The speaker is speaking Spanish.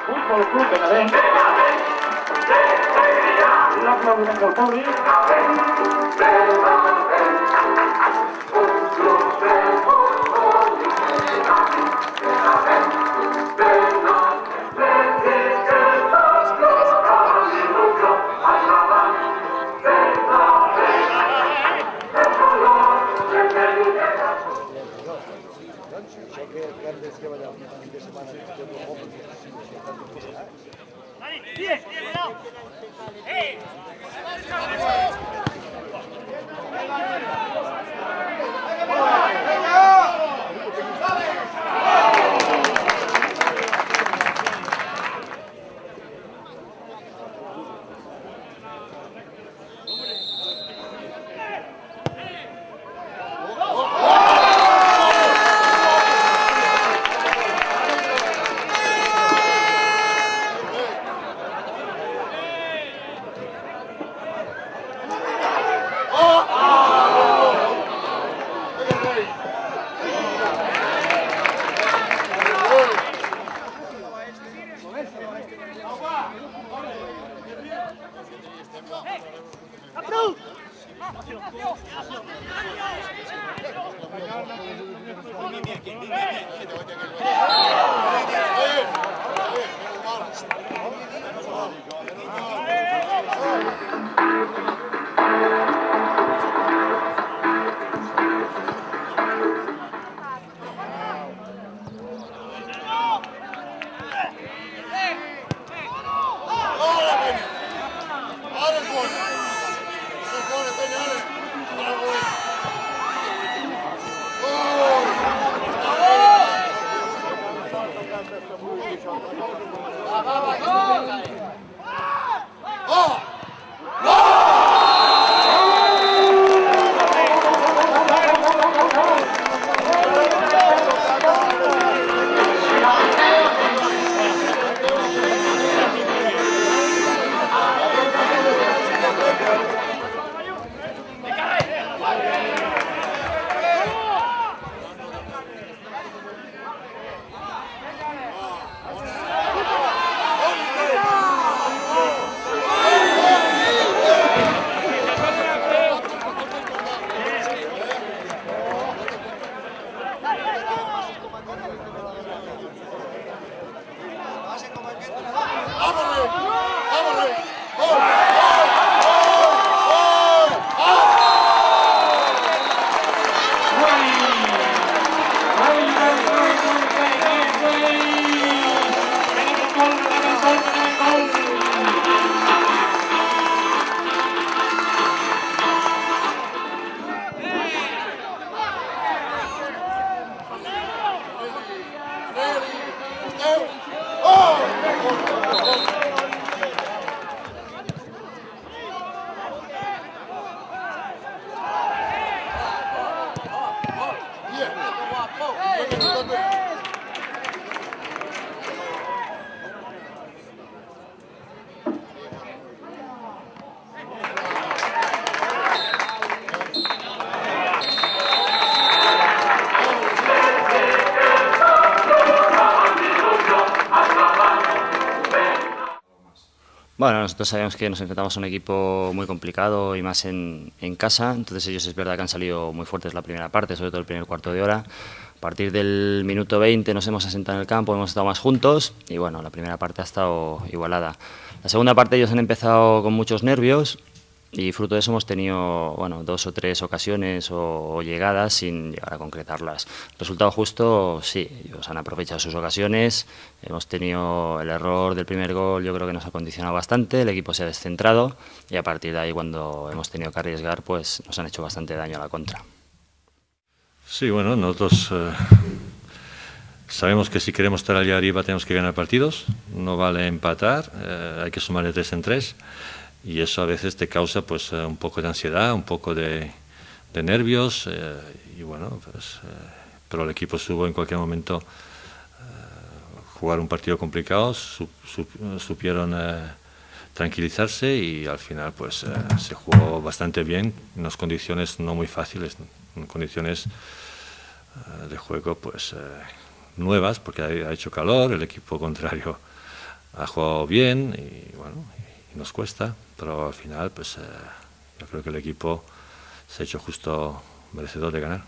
Futbol Club Benavent. L'aplaudiment del públic. Bueno, nosotros sabemos que nos enfrentamos a un equipo muy complicado y más en casa, entonces ellos es verdad que han salido muy fuertes la primera parte, sobre todo el primer cuarto de hora. A partir del minuto 20 nos hemos asentado en el campo, hemos estado más juntos y bueno, la primera parte ha estado igualada. La segunda parte ellos han empezado con muchos nervios y fruto de eso hemos tenido bueno, 2 o 3 ocasiones o llegadas sin llegar a concretarlas. Resultado justo, sí, ellos han aprovechado sus ocasiones, hemos tenido el error del primer gol, yo creo que nos ha condicionado bastante, el equipo se ha descentrado y a partir de ahí cuando hemos tenido que arriesgar pues nos han hecho bastante daño a la contra. Sí, bueno, nosotros sabemos que si queremos estar allá arriba tenemos que ganar partidos, no vale empatar, hay que sumar de 3 en 3. Y eso a veces te causa pues un poco de ansiedad, un poco de nervios y bueno, pues, pero el equipo supo en cualquier momento jugar un partido complicado, supieron tranquilizarse y al final pues se jugó bastante bien en unas condiciones no muy fáciles, en condiciones de juego pues nuevas porque ha hecho calor, el equipo contrario ha jugado bien y bueno, y nos cuesta, pero al final pues yo creo que el equipo se ha hecho justo merecedor de ganar.